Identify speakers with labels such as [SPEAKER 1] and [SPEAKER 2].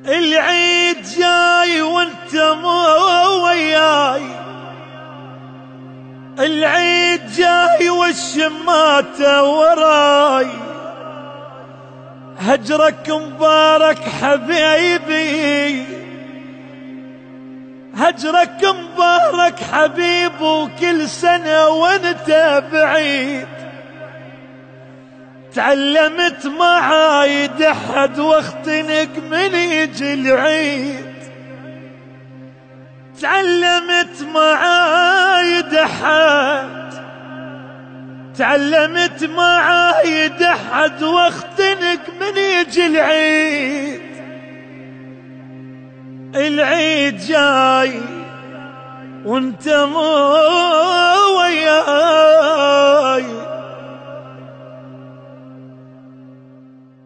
[SPEAKER 1] العيد جاي وانت مو وياي، العيد جاي والشماتة وراي، هجرك مبارك حبيبي، هجرك مبارك حبيب، وكل سنة وانت بعيد. تعلمت معايد احد واختنق من يجي العيد، تعلمت معايد احد، تعلمت معايد احد واختنق من يجي العيد. العيد جاي وانت مو وياي،